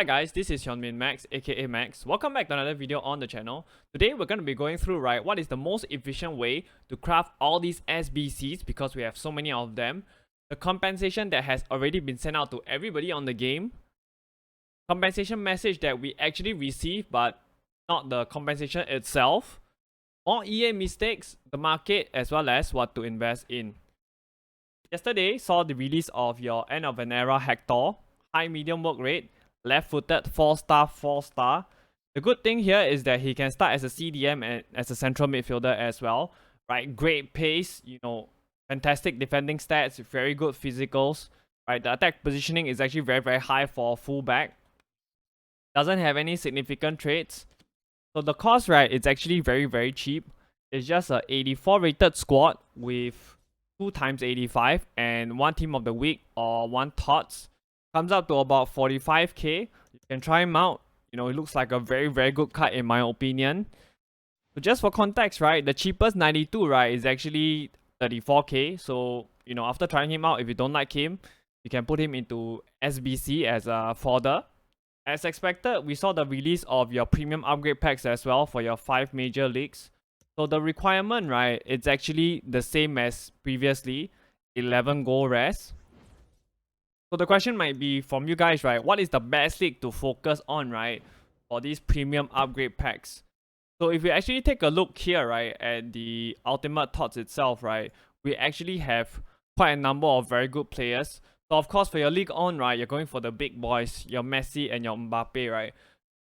Hi guys, this is Hyunmin Max aka Max. Welcome back to another video on the channel. Today we're going to be going through what is the most efficient way to craft all these SBCs because we have so many of them. The compensation that has already been sent out to everybody on the game. Compensation message that we actually received but not the compensation itself. More EA mistakes, the market as well as what to invest in. Yesterday saw the release of your end of an era Hector, high medium work rate, left-footed, 4-star, 4-star. The good thing here is that he can start as a CDM and as a central midfielder as well. Right, great pace, fantastic defending stats, very good physicals. Right, the attack positioning is actually very high for fullback. Doesn't have any significant traits. So the cost, right, it's actually very cheap. It's just a 84 rated squad with 2 times 85 and 1 team of the week or 1 tots. Comes up to about 45k. You can try him out. It looks like a very good card in my opinion. So just for context, right, the cheapest 92, right, is actually 34k. So, after trying him out, if you don't like him, you can put him into SBC as a fodder. As expected, we saw the release of your premium upgrade packs as well for your 5 major leagues. So the requirement, right, it's actually the same as previously, 11 gold res. So the question might be from you guys, right, what is the best league to focus on, right, for these premium upgrade packs? So if we actually take a look here, right, at the Ultimate Tots itself, right, we actually have quite a number of very good players. So of course for your league on, right, you're going for the big boys, your Messi and your Mbappe, right.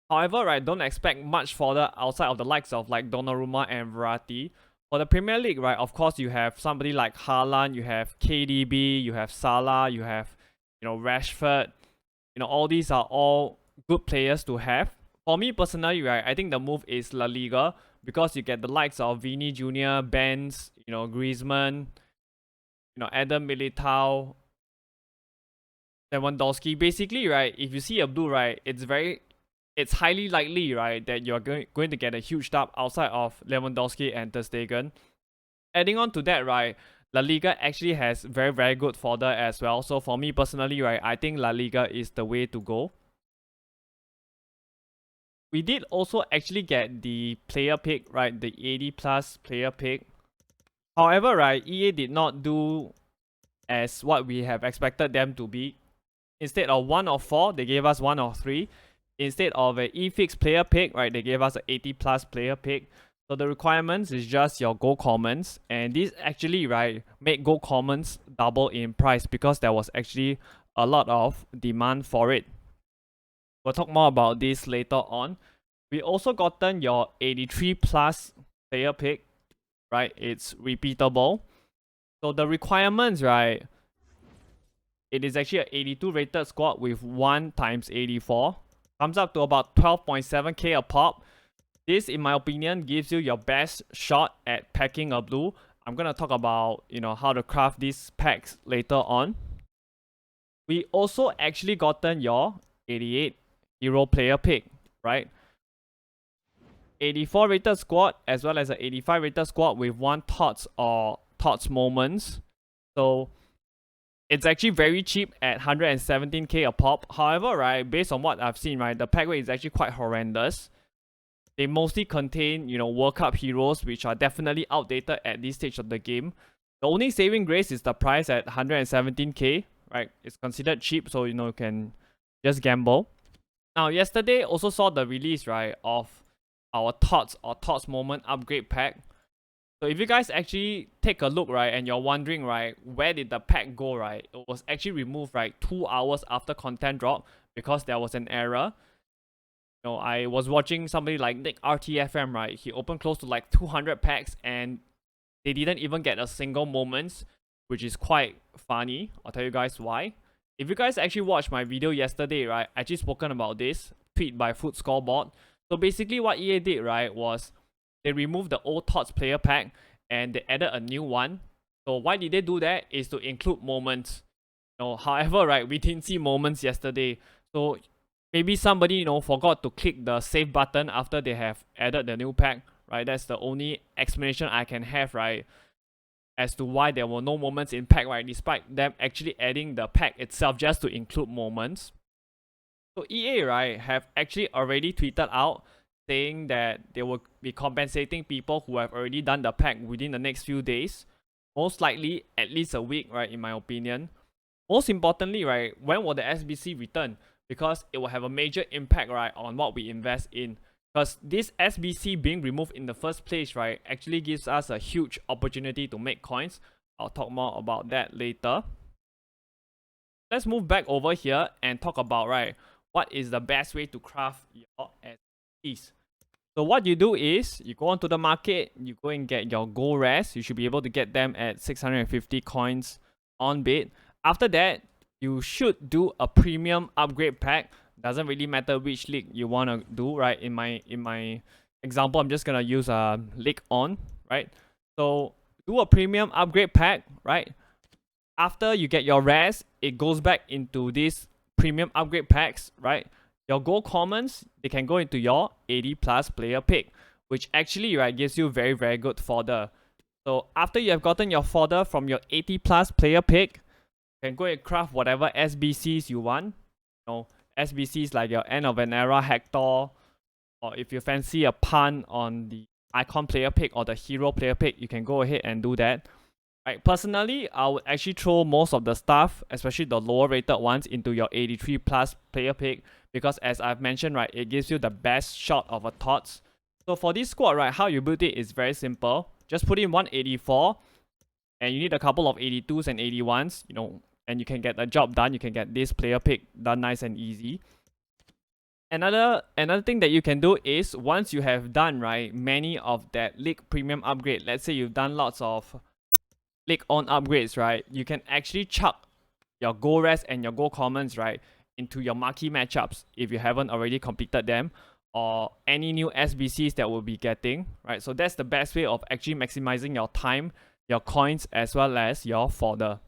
However, right, don't expect much further outside of the likes of like Donnarumma and Verratti. For the Premier League, right, of course you have somebody like Haaland, you have KDB, you have Salah, you have Rashford. All these are all good players to have. For me personally, right, I think the move is La Liga because you get the likes of Vini Jr., Benz, Griezmann, Adam Militao, Lewandowski. Basically, right, if you see a blue, right, it's highly likely, right, that you're going to get a huge dub outside of Lewandowski and Ter Stegen. Adding on to that, right, La Liga actually has very good fodder as well. So for me personally, right, I think La Liga is the way to go. We did also actually get the player pick, right, the 80 plus player pick. However, right, EA did not do as what we have expected them to be. Instead of 1 of 4, they gave us 1 of 3. Instead of an E-fix player pick, right, they gave us an 80 plus player pick. So the requirements is just your gold commons, and this actually, right, make gold commons double in price because there was actually a lot of demand for it. We'll talk more about this later on. We also gotten your 83 plus player pick, right? It's repeatable. So the requirements, right, it is actually an 82 rated squad with 1 times 84. Comes up to about 12.7k a pop. This, in my opinion, gives you your best shot at packing a blue. I'm going to talk about, how to craft these packs later on. We also actually gotten your 88 hero player pick, right? 84 rated squad as well as an 85 rated squad with 1 tots or tots moments. So it's actually very cheap at 117k a pop. However, right, based on what I've seen, right, the pack rate is actually quite horrendous. They mostly contain, World Cup heroes, which are definitely outdated at this stage of the game. The only saving grace is the price at 117k, right? It's considered cheap, so, you can just gamble. Now, yesterday also saw the release, right, of our Tots or Tots Moment upgrade pack. So if you guys actually take a look, right, and you're wondering, right, where did the pack go, right? It was actually removed, right, 2 hours after content drop because there was an error. I was watching somebody like Nick RTFM, right? He opened close to like 200 packs and they didn't even get a single moment, which is quite funny. I'll tell you guys why. If you guys actually watched my video yesterday, right, I actually spoken about this, tweet by Foot Scoreboard. So basically what EA did, right, was they removed the old Tots player pack and they added a new one. So why did they do that? Is to include moments. However, right, we didn't see moments yesterday. So maybe somebody, forgot to click the save button after they have added the new pack, right? That's the only explanation I can have, right, as to why there were no moments in pack, right, despite them actually adding the pack itself just to include moments. So EA, right, have actually already tweeted out saying that they will be compensating people who have already done the pack within the next few days. Most likely at least a week, right, in my opinion. Most importantly, right, when will the SBC return? Because it will have a major impact, right, on what we invest in. Because this SBC being removed in the first place, right, actually gives us a huge opportunity to make coins. I'll talk more about that later. Let's move back over here and talk about, right, what is the best way to craft your SBCs. So what you do is, you go onto the market, you go and get your gold rares. You should be able to get them at 650 coins on bid. After that, you should do a premium upgrade pack. Doesn't really matter which league you want to do, right? In my example, I'm just gonna use league on, right? So do a premium upgrade pack, right? After you get your rares, it goes back into this premium upgrade packs, right? Your gold commons, they can go into your 80 plus player pick, which actually, right, gives you very, very good fodder. So after you have gotten your fodder from your 80 plus player pick, you can go and craft whatever SBCs you want. You know, SBCs like your end of an era Hector, or if you fancy a pun on the icon player pick or the hero player pick, you can go ahead and do that. Right, personally, I would actually throw most of the stuff, especially the lower rated ones, into your 83 plus player pick, because as I've mentioned, right, it gives you the best shot of a TOTS. So for this squad, right, how you build it is very simple. Just put in 184, and you need a couple of 82s and 81s, you know, and you can get the job done. You can get this player pick done nice and easy. Another thing that you can do is, once you have done, right, many of that league premium upgrade, let's say you've done lots of league on upgrades, right, you can actually chuck your gold rares and your gold commons, right, into your marquee matchups if you haven't already completed them, or any new SBCs that we'll be getting, right? So that's the best way of actually maximizing your time, your coins, as well as your fodder.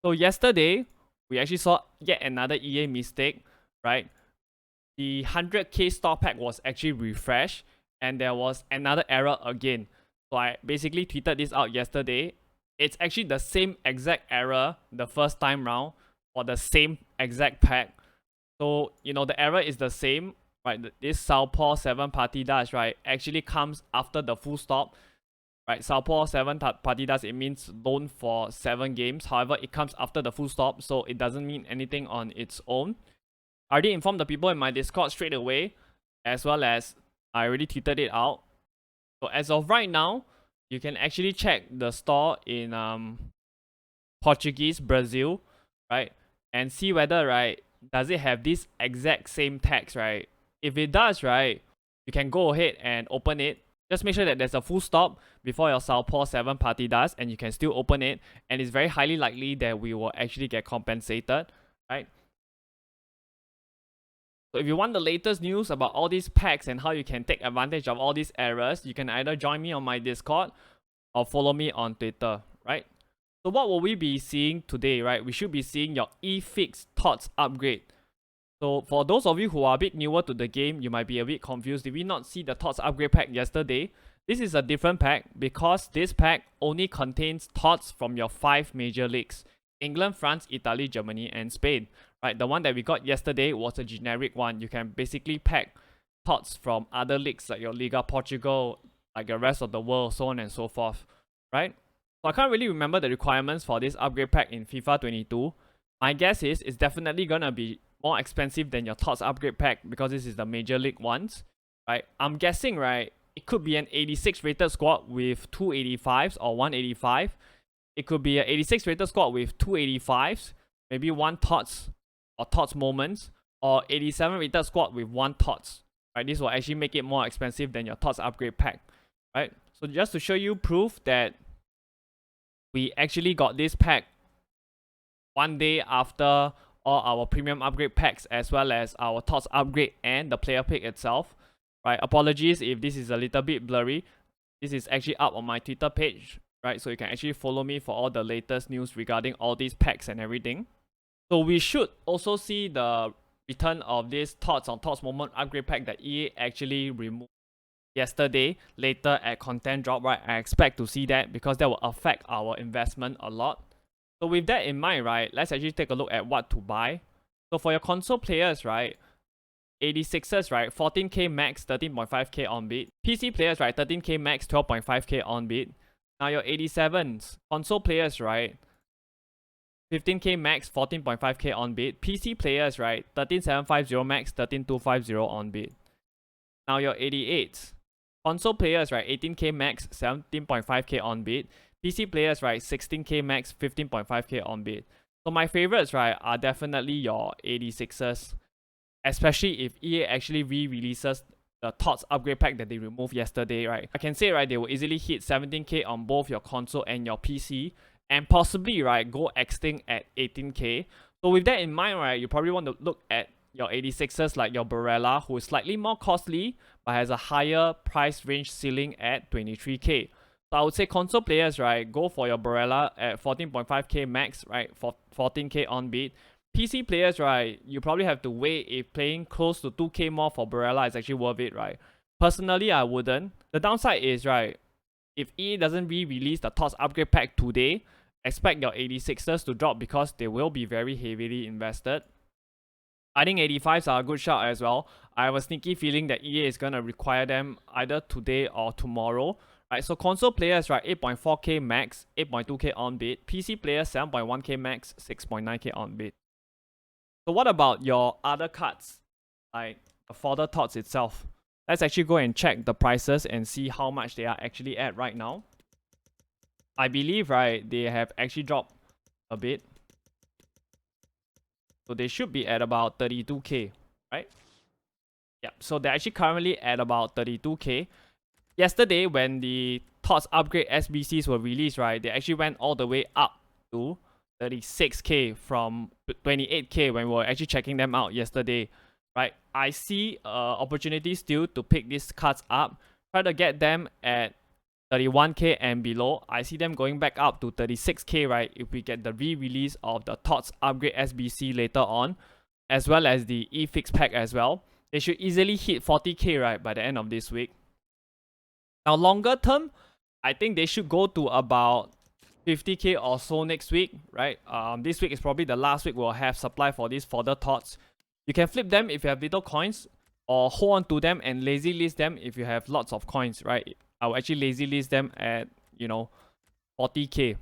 So yesterday, we actually saw yet another EA mistake, right? The 100k store pack was actually refreshed, and there was another error again. So I basically tweeted this out yesterday. It's actually the same exact error the first time round for the same exact pack. So, you know, the error is the same, right? This Southpaw 7 partidas, right, actually comes after the full stop. Right, Southpaw 7 partidas, it means loan for 7 games. However, it comes after the full stop, so it doesn't mean anything on its own. I already informed the people in my Discord straight away, as well as I already tweeted it out. So as of right now, you can actually check the store in Portuguese, Brazil, right? And see whether, right, does it have this exact same text, right? If it does, right, you can go ahead and open it. Just make sure that there's a full stop before your Southpaw 7 partidas, and you can still open it. And it's very highly likely that we will actually get compensated, right? So if you want the latest news about all these packs and how you can take advantage of all these errors, you can either join me on my Discord or follow me on Twitter, right? So what will we be seeing today, right? We should be seeing your eFix TOTS upgrade. So for those of you who are a bit newer to the game, you might be a bit confused. Did we not see the TOTS upgrade pack yesterday? This is a different pack because this pack only contains TOTS from your 5 major leagues: England, France, Italy, Germany, and Spain. Right, the one that we got yesterday was a generic one. You can basically pack TOTS from other leagues like your Liga Portugal, like the rest of the world, so on and so forth. Right? So I can't really remember the requirements for this upgrade pack in FIFA 22. My guess is it's definitely gonna be more expensive than your TOTS upgrade pack because this is the major league ones. Right? I'm guessing, right, it could be an 86 rated squad with 285s or 185. It could be an 86 rated squad with 285s, maybe 1 TOTS or TOTS moments, or 87 rated squad with 1 TOTS. Right? This will actually make it more expensive than your TOTS upgrade pack. Right? So just to show you proof that we actually got this pack 1 day after all our premium upgrade packs, as well as our TOTS upgrade and the player pick itself. Right? Apologies if this is a little bit blurry. This is actually up on my Twitter page, right? So you can actually follow me for all the latest news regarding all these packs and everything. So we should also see the return of this TOTS on TOTS moment upgrade pack that EA actually removed yesterday later at content drop, right? I expect to see that because that will affect our investment a lot. So with that in mind, right, let's actually take a look at what to buy. So for your console players, right, 86ers, right, 14k max, 13.5k on bid. PC players, right, 13k max, 12.5k on bid. Now your 87s, console players, right, 15k max, 14.5k on bid. PC players, right, 13750 max, 13250 on bid. Now your 88s, console players, right, 18k max, 17.5k on bid. PC players, right, 16k max, 15.5k on bid. So my favorites, right, are definitely your 86ers, especially if EA actually re-releases the TOTS upgrade pack that they removed yesterday, right? I can say, right, they will easily hit 17k on both your console and your PC, and possibly, right, go extinct at 18k. So with that in mind, right, you probably want to look at your 86ers like your Barella, who is slightly more costly, but has a higher price range ceiling at 23k. So I would say console players, right, go for your Barella at 14.5k max, right, for 14k on bid. PC players, right, you probably have to weigh if playing close to 2k more for Barella is actually worth it, right? Personally, I wouldn't. The downside is, right, if EA doesn't re-release the TOTS upgrade pack today, expect your 86ers to drop because they will be very heavily invested. I think 85s are a good shot as well. I have a sneaky feeling that EA is going to require them either today or tomorrow. Right, so console players, right, 8.4k max, 8.2k on bid. PC players, 7.1k max, 6.9k on bid. So what about your other cards, like the Fodder TOTS itself? Let's actually go and check the prices and see how much they are actually at right now. I believe, right, they have actually dropped a bit. So they should be at about 32k, right? Yeah, so they're actually currently at about 32k. Yesterday, when the TOTS upgrade SBCs were released, right, they actually went all the way up to 36k from 28k when we were actually checking them out yesterday, right? I see opportunities still to pick these cards up, try to get them at 31k and below. I see them going back up to 36k, right, if we get the re-release of the TOTS upgrade SBC later on, as well as the E-Fix pack as well. They should easily hit 40k, right, by the end of this week. Now, longer term, I think they should go to about 50k or so next week, right? This week is probably the last week we'll have supply for these Fodder TOTS. You can flip them if you have little coins, or hold on to them and lazy list them if you have lots of coins, right? I will actually lazy list them at, 40k.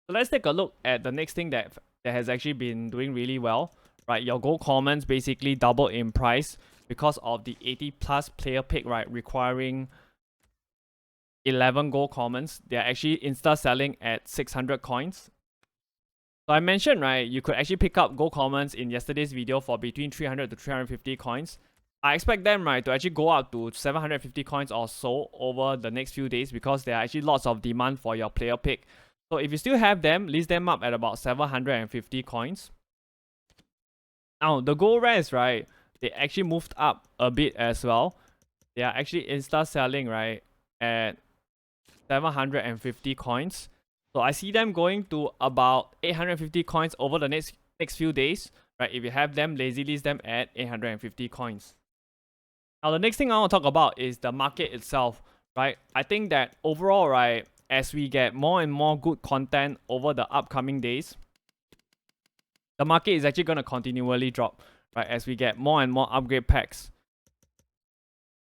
So let's take a look at the next thing that has actually been doing really well, right? Your gold commons basically doubled in price because of the 80 plus player pick, right, requiring 11 gold commons. They're actually insta selling at 600 coins. So I mentioned, right, you could actually pick up gold commons in yesterday's video for between 300 to 350 coins. I expect them, right, to actually go up to 750 coins or so over the next few days because there are actually lots of demand for your player pick. So if you still have them, list them up at about 750 coins. Now, the gold rares, right, they actually moved up a bit as well. They are actually insta selling, right, at 750 coins. So I see them going to about 850 coins over the next few days, right? If you have them, lazy list them at 850 coins. Now, the next thing I want to talk about is the market itself, right? I think that overall, right, as we get more and more good content over the upcoming days, the market is actually going to continually drop, right, as we get more and more upgrade packs.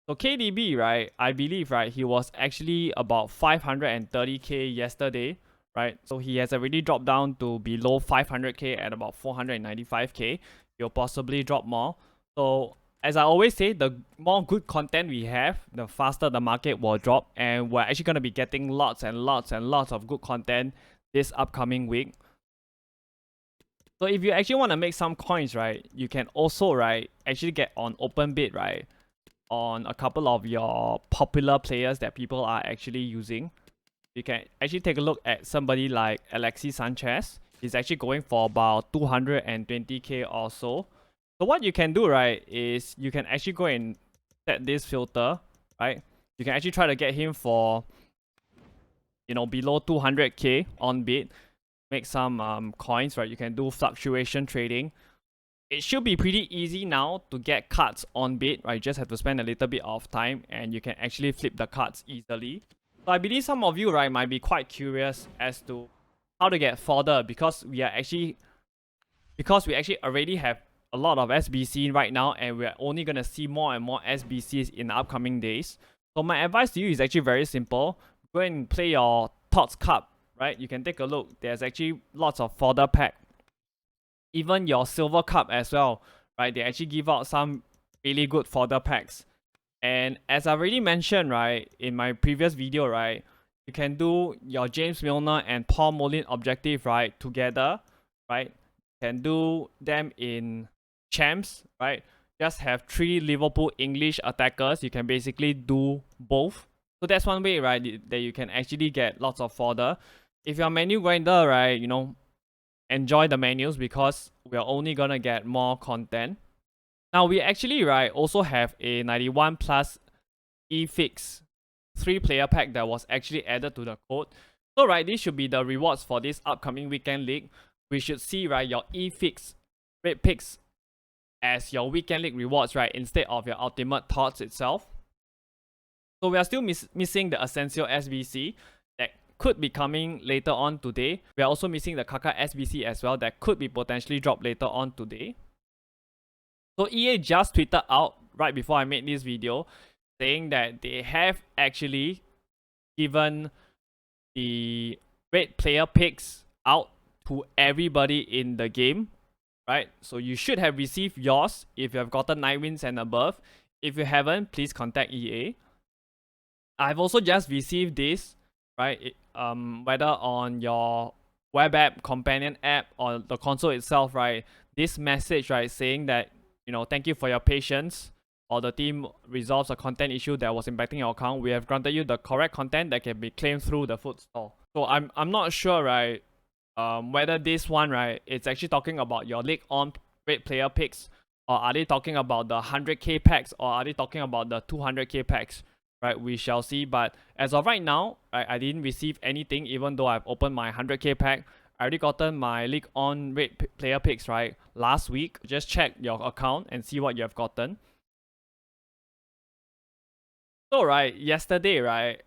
So KDB, right, I believe, right, he was actually about 530k yesterday, right? So he has already dropped down to below 500k at about 495k. He'll possibly drop more. So as I always say, the more good content we have, the faster the market will drop. And we're actually going to be getting lots and lots and lots of good content this upcoming week. So if you actually want to make some coins, right, you can also, right, actually get on open bid, right, on a couple of your popular players that people are actually using. You can actually take a look at somebody like Alexis Sanchez. He's actually going for about 220k or so. So what you can do, right, is you can actually go and set this filter, right? You can actually try to get him for, below 200k on bid. Make some coins, right? You can do fluctuation trading. It should be pretty easy now to get cards on bid, right? You just have to spend a little bit of time and you can actually flip the cards easily. So I believe some of you, right, might be quite curious as to how to get Fodder because because we actually already have a lot of SBC right now, and we're only gonna see more and more SBCs in the upcoming days. So my advice to you is actually very simple. Go and play your Tots Cup, right? You can take a look. There's actually lots of fodder pack. Even your Silver Cup as well, right? They actually give out some really good fodder packs. And as I already mentioned, right, in my previous video, right, you can do your James Milner and Paul Mullin objective, right, together, right? You can do them in champs, right? Just have 3 Liverpool English attackers. You can basically do both. So that's one way, right, that you can actually get lots of fodder. If you're a menu grinder, right, you know, enjoy the menus because we're only gonna get more content. Now we actually, right, also have a 91 plus eFix 3-player pack that was actually added to the code. So right, this should be the rewards for this upcoming weekend league. We should see, right, your eFix red picks as your weekend league rewards, right, instead of your ultimate thoughts itself. So we are still missing the Essential SBC that could be coming later on today. We are also missing the Kaka SBC as well that could be potentially dropped later on today. So EA just tweeted out right before I made this video saying that they have actually given the red player picks out to everybody in the game, right? So you should have received yours if you have gotten 9 wins and above. If you haven't, please contact EA. I've also just received this, right? Whether on your web app, companion app, or the console itself, right? This message, right, saying that, you know, thank you for your patience, or the team resolves a content issue that was impacting your account. We have granted you the correct content that can be claimed through the food store. So I'm not sure, right, whether this one, right, it's actually talking about your league on red player picks, or are they talking about the 100k packs, or are they talking about the 200k packs, right? We shall see. But as of right now, I didn't receive anything, even though I've opened my 100k pack. I already gotten my league on red player picks, right, last week. Just check your account and see what you have gotten. So right, yesterday, right,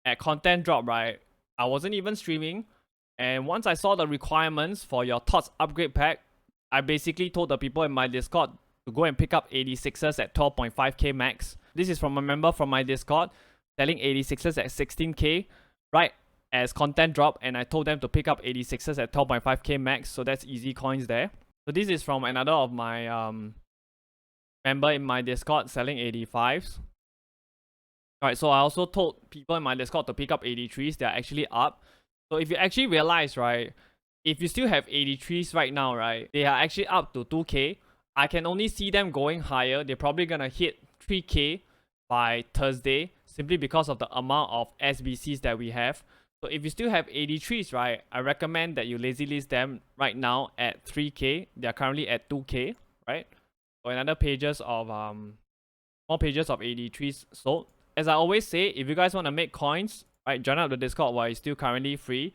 at content drop, right, I wasn't even streaming, and once I saw the requirements for your Tots upgrade pack, I basically told the people in my Discord to go and pick up 86ers at 12.5k max. This is from a member from my Discord selling 86ers at 16k, right, as content drop, and I told them to pick up 86ers at 12.5k max, so that's easy coins there. So this is from another of my member in my Discord selling 85s. Alright, so I also told people in my Discord to pick up 83s. They're actually up. So if you actually realize, right, if you still have 83s right now, right, they are actually up to 2k. I can only see them going higher. They're probably gonna hit 3k by Thursday, simply because of the amount of SBCs that we have. So if you still have 83s, right, I recommend that you lazy list them right now at 3k. They're currently at 2k, right? So another pages of more pages of 83s sold. As I always say, if you guys want to make coins, right, join up the Discord while it's still currently free.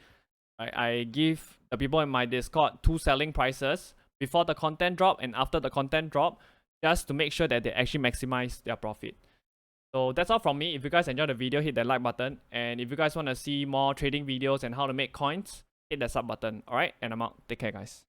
Right, I give the people in my Discord 2 selling prices before the content drop and after the content drop, just to make sure that they actually maximize their profit. So that's all from me. If you guys enjoyed the video, hit that like button. And if you guys want to see more trading videos and how to make coins, hit that sub button. Alright, and I'm out. Take care, guys.